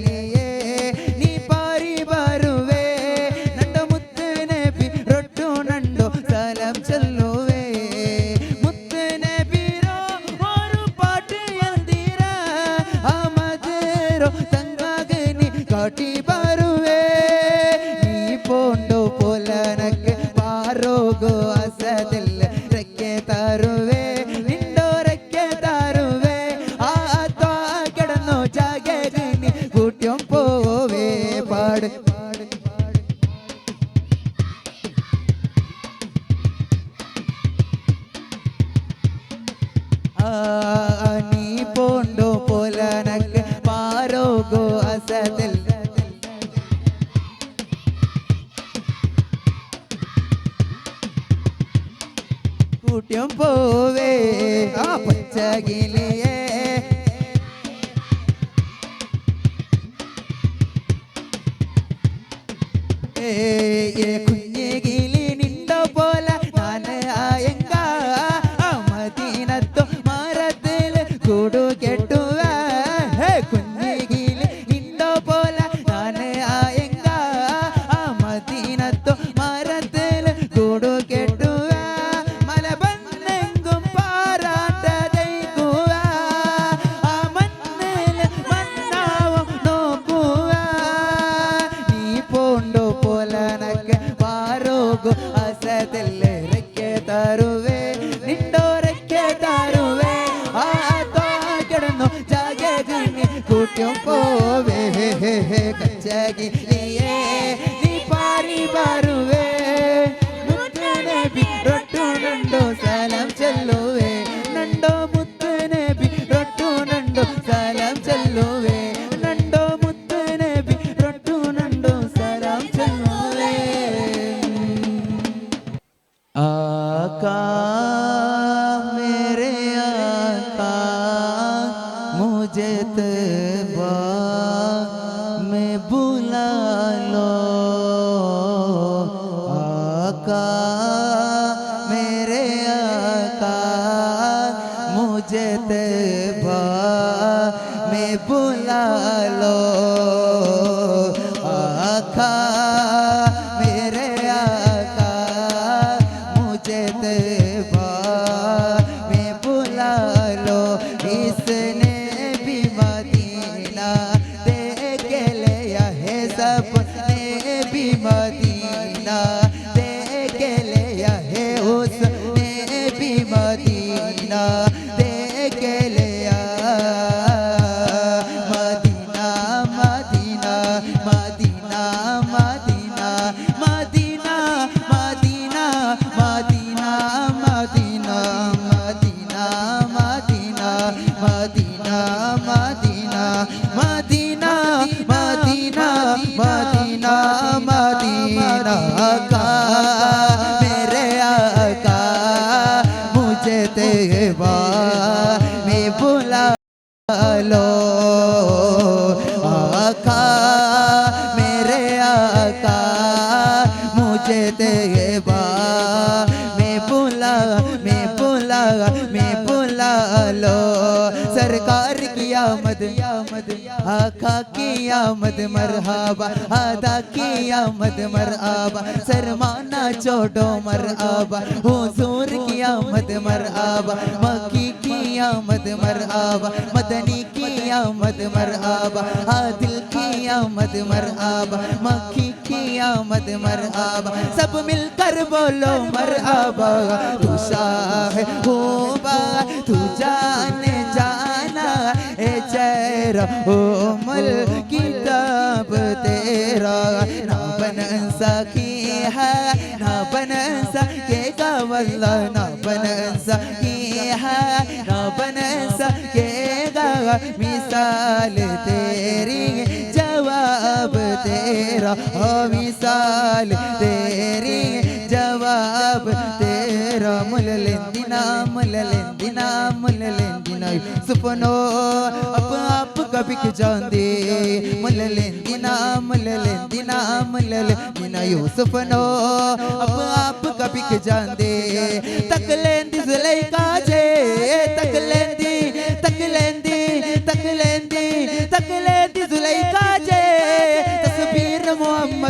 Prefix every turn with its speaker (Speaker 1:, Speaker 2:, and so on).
Speaker 1: ಗಿಲಿಯೇ ನೀ ಪಾರಿ ಬರುವೆ ನಂಡ ಮುತ್ತು ನಬಿ ರೊಟ್ಟು ನಂಡು ಸಲಾಂ ಚಲ್ಲುವೆ ಮುತ್ತು ನಬಿರೋ ஒரு பாட்டு எழுதிர ஆமதரோ தங்காகனி காட்டி பருவே நீ போண்டோ போலனக்கு பாரோகோ அசதில் ரெக்கே தருவே நிண்டோ ரெக்கே தருவே ஆத்தா கிடனோ ஜாகனி கூட்டியம் போவே பாடு நீ போண்டோ போலனக்கு பாரோகோ அசதில் കൂട്ടിയം പോവേ ആ പച്ചകിളിയേ കുഞ്ഞികിളി നിണ്ടോ പോലെ നാന് ആയങ്ക മദീനത്തോ മരത്തിൽ കൂടു കെട്ടുവേ കുഞ്ഞികിളി നിണ്ടോ പോലെ നാന് ആയങ്ക മദീനത്തോ മരത്തിൽ കൂടു കെട്ടുവേ തരുവേ നിണ്ടോരക്കെ തരുവേ ആത്തോ കിടന്നു ജാഗിനി കൂട്ടിയും പോവേ കച്ചകിലിയേ നീ പാരി ബരുവേ മുത്ത് നബി റൊട്ടു നണ്ടോ സലാം ചൊല്ലുവേ നണ്ടോ മുത്ത് നബി റൊട്ടു നണ്ടോ സലാം ചൊല്ലുവേ നണ്ടോ മുത്ത് നബി റൊട്ടു നണ്ടോ സലാം ചൊല്ലുവേ आका मेरे आका मुझे तबा में बुला लो आका मेरे आका मुझे तबा में बुला लो आका मेरे आका तैबा में बुला लो इसने भी मदीना देख लिया है सबने भी मदीना देख लिया है उसने भी मदीना देख लिया मदीना मदीना मदीना मदीना मदीना मदीना मदीना मदीना मदीना मदीना मदीना मदीना मदीना मदीना मदीना मदीना का मेरे आका मुझे तैबा में बुला लो आका मेरे आका मुझे तैबा में बुला लो सरकार की आमद आका की आमद मरहबा आदा की आमद मरहबा सरमाना छोड़ो मरहबा हुजूर की आमद मरहबा मक्की की आमद मरहबा मदनी की आमद मरहबा आदिल की आमद मरहबा मक्की की आमद मरहबा सब मिलकर बोलो मरहबा तू शाह होबा तू जाने जाना ए चेहरा ओ मल किताब तेरा ना बन सकी है ना बन सकेगा वल्लाह ना बन सकी है ना बन सकेगा मिसाल तेरी जवाब तेरा ओ मिसाल तेरी जवाब तेरा मुललेंदिना मुललेंदिना मुललेंदिना सुपनो आप कभी के जांदे मुललेंदिना मुललेंदिना मुललेंदिना सुपनो आप कभी के जांदे तकलेंदी जुलेखा जे तकलेंदी तकलेंदी तकलेंदी तकलेंदी जुलेखा